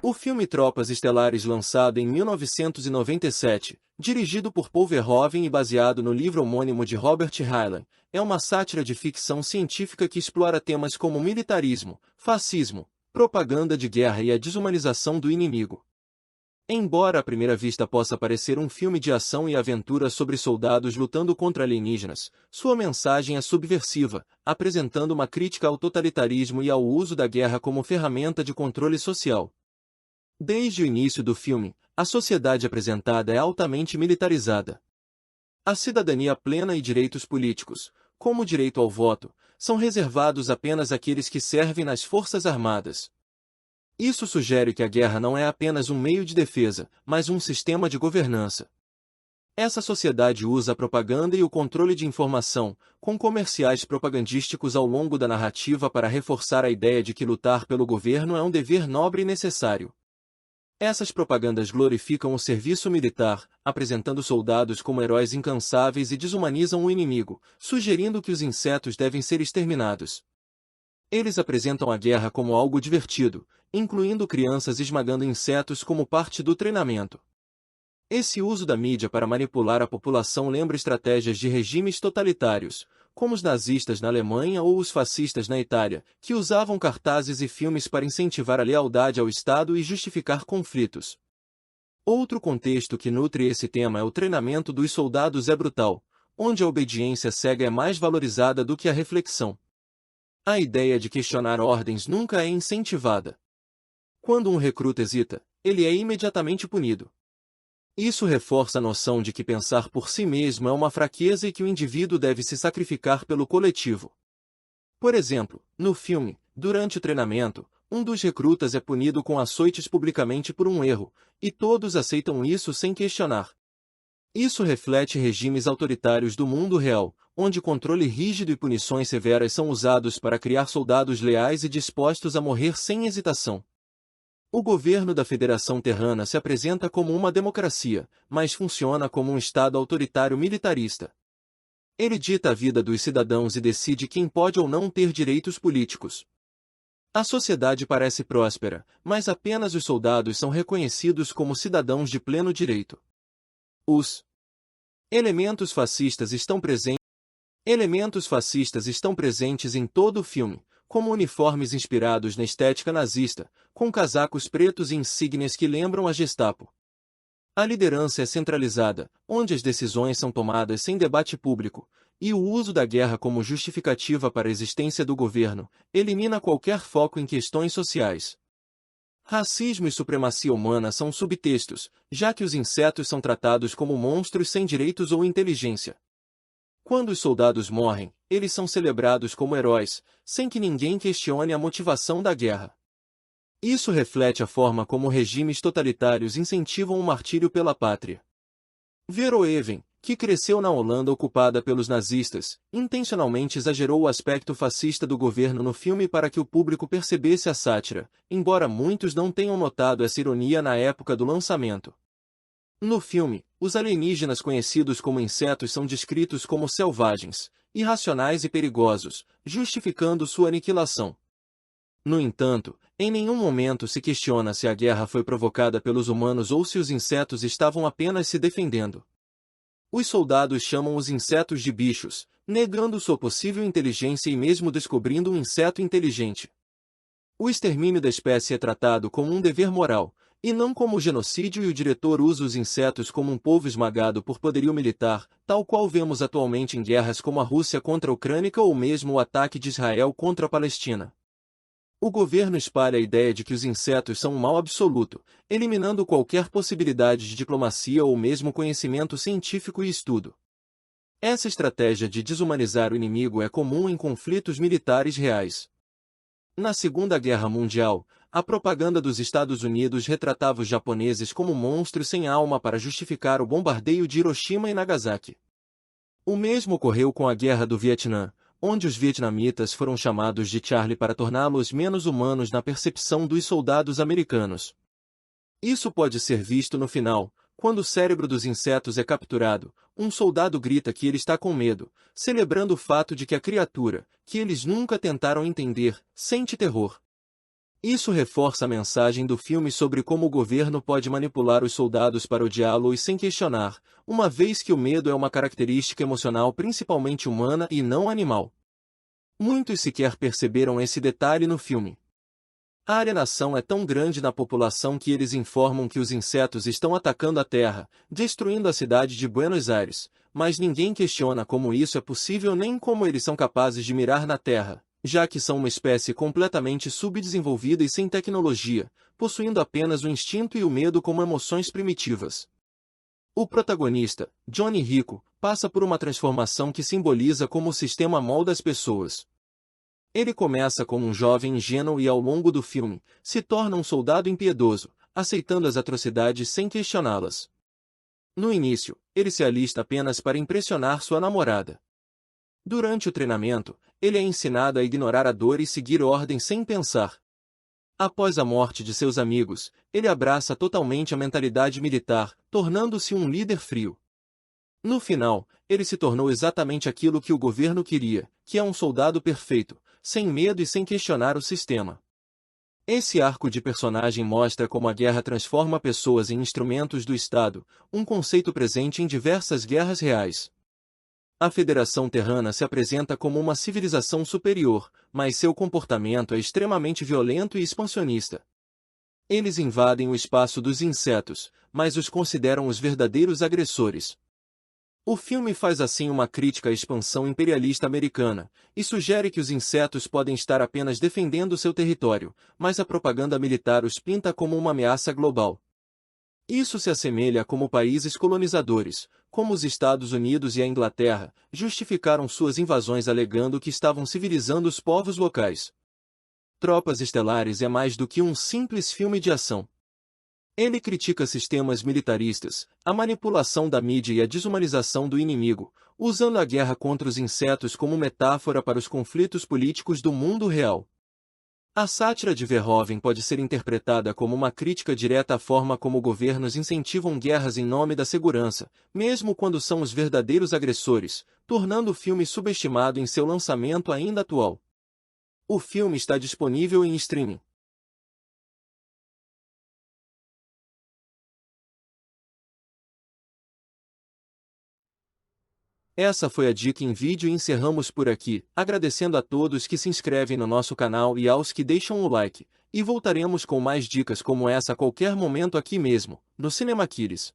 O filme Tropas Estelares, lançado em 1997, dirigido por Paul Verhoeven e baseado no livro homônimo de Robert Heinlein, é uma sátira de ficção científica que explora temas como militarismo, fascismo, propaganda de guerra e a desumanização do inimigo. Embora à primeira vista possa parecer um filme de ação e aventura sobre soldados lutando contra alienígenas, sua mensagem é subversiva, apresentando uma crítica ao totalitarismo e ao uso da guerra como ferramenta de controle social. Desde o início do filme, a sociedade apresentada é altamente militarizada. A cidadania plena e direitos políticos, como o direito ao voto, são reservados apenas àqueles que servem nas Forças Armadas. Isso sugere que a guerra não é apenas um meio de defesa, mas um sistema de governança. Essa sociedade usa a propaganda e o controle de informação, com comerciais propagandísticos ao longo da narrativa para reforçar a ideia de que lutar pelo governo é um dever nobre e necessário. Essas propagandas glorificam o serviço militar, apresentando soldados como heróis incansáveis e desumanizam o inimigo, sugerindo que os insetos devem ser exterminados. Eles apresentam a guerra como algo divertido, incluindo crianças esmagando insetos como parte do treinamento. Esse uso da mídia para manipular a população lembra estratégias de regimes totalitários, como os nazistas na Alemanha ou os fascistas na Itália, que usavam cartazes e filmes para incentivar a lealdade ao Estado e justificar conflitos. Outro contexto que nutre esse tema é o treinamento dos soldados é brutal, onde a obediência cega é mais valorizada do que a reflexão. A ideia de questionar ordens nunca é incentivada. Quando um recruta hesita, ele é imediatamente punido. Isso reforça a noção de que pensar por si mesmo é uma fraqueza e que o indivíduo deve se sacrificar pelo coletivo. Por exemplo, no filme, durante o treinamento, um dos recrutas é punido com açoites publicamente por um erro, e todos aceitam isso sem questionar. Isso reflete regimes autoritários do mundo real, onde controle rígido e punições severas são usados para criar soldados leais e dispostos a morrer sem hesitação. O governo da Federação Terrana se apresenta como uma democracia, mas funciona como um Estado autoritário militarista. Ele dita a vida dos cidadãos e decide quem pode ou não ter direitos políticos. A sociedade parece próspera, mas apenas os soldados são reconhecidos como cidadãos de pleno direito. Os elementos fascistas estão presentes em todo o filme, como uniformes inspirados na estética nazista, com casacos pretos e insígnias que lembram a Gestapo. A liderança é centralizada, onde as decisões são tomadas sem debate público, e o uso da guerra como justificativa para a existência do governo elimina qualquer foco em questões sociais. Racismo e supremacia humana são subtextos, já que os insetos são tratados como monstros sem direitos ou inteligência. Quando os soldados morrem, eles são celebrados como heróis, sem que ninguém questione a motivação da guerra. Isso reflete a forma como regimes totalitários incentivam o martírio pela pátria. Verhoeven, que cresceu na Holanda ocupada pelos nazistas, intencionalmente exagerou o aspecto fascista do governo no filme para que o público percebesse a sátira, embora muitos não tenham notado essa ironia na época do lançamento. No filme, os alienígenas conhecidos como insetos são descritos como selvagens, irracionais e perigosos, justificando sua aniquilação. No entanto, em nenhum momento se questiona se a guerra foi provocada pelos humanos ou se os insetos estavam apenas se defendendo. Os soldados chamam os insetos de bichos, negando sua possível inteligência e mesmo descobrindo um inseto inteligente. O extermínio da espécie é tratado como um dever moral, e não como genocídio, e o diretor usa os insetos como um povo esmagado por poderio militar, tal qual vemos atualmente em guerras como a Rússia contra a Ucrânia ou mesmo o ataque de Israel contra a Palestina. O governo espalha a ideia de que os insetos são um mal absoluto, eliminando qualquer possibilidade de diplomacia ou mesmo conhecimento científico e estudo. Essa estratégia de desumanizar o inimigo é comum em conflitos militares reais. Na Segunda Guerra Mundial, a propaganda dos Estados Unidos retratava os japoneses como monstros sem alma para justificar o bombardeio de Hiroshima e Nagasaki. O mesmo ocorreu com a Guerra do Vietnã, onde os vietnamitas foram chamados de Charlie para torná-los menos humanos na percepção dos soldados americanos. Isso pode ser visto no final, quando o cérebro dos insetos é capturado, um soldado grita que ele está com medo, celebrando o fato de que a criatura, que eles nunca tentaram entender, sente terror. Isso reforça a mensagem do filme sobre como o governo pode manipular os soldados para odiá-los sem questionar, uma vez que o medo é uma característica emocional principalmente humana e não animal. Muitos sequer perceberam esse detalhe no filme. A alienação é tão grande na população que eles informam que os insetos estão atacando a Terra, destruindo a cidade de Buenos Aires, mas ninguém questiona como isso é possível nem como eles são capazes de mirar na Terra, já que são uma espécie completamente subdesenvolvida e sem tecnologia, possuindo apenas o instinto e o medo como emoções primitivas. O protagonista, Johnny Rico, passa por uma transformação que simboliza como o sistema molda as pessoas. Ele começa como um jovem ingênuo e ao longo do filme, se torna um soldado impiedoso, aceitando as atrocidades sem questioná-las. No início, ele se alista apenas para impressionar sua namorada. Durante o treinamento, ele é ensinado a ignorar a dor e seguir ordens sem pensar. Após a morte de seus amigos, ele abraça totalmente a mentalidade militar, tornando-se um líder frio. No final, ele se tornou exatamente aquilo que o governo queria, que é um soldado perfeito, sem medo e sem questionar o sistema. Esse arco de personagem mostra como a guerra transforma pessoas em instrumentos do Estado, um conceito presente em diversas guerras reais. A Federação Terrana se apresenta como uma civilização superior, mas seu comportamento é extremamente violento e expansionista. Eles invadem o espaço dos insetos, mas os consideram os verdadeiros agressores. O filme faz assim uma crítica à expansão imperialista americana, e sugere que os insetos podem estar apenas defendendo seu território, mas a propaganda militar os pinta como uma ameaça global. Isso se assemelha a como países colonizadores, como os Estados Unidos e a Inglaterra, justificaram suas invasões alegando que estavam civilizando os povos locais. Tropas Estelares é mais do que um simples filme de ação. Ele critica sistemas militaristas, a manipulação da mídia e a desumanização do inimigo, usando a guerra contra os insetos como metáfora para os conflitos políticos do mundo real. A sátira de Verhoeven pode ser interpretada como uma crítica direta à forma como governos incentivam guerras em nome da segurança, mesmo quando são os verdadeiros agressores, tornando o filme subestimado em seu lançamento ainda atual. O filme está disponível em streaming. Essa foi a dica em vídeo e encerramos por aqui, agradecendo a todos que se inscrevem no nosso canal e aos que deixam o like, e voltaremos com mais dicas como essa a qualquer momento aqui mesmo, no Cinema Kids.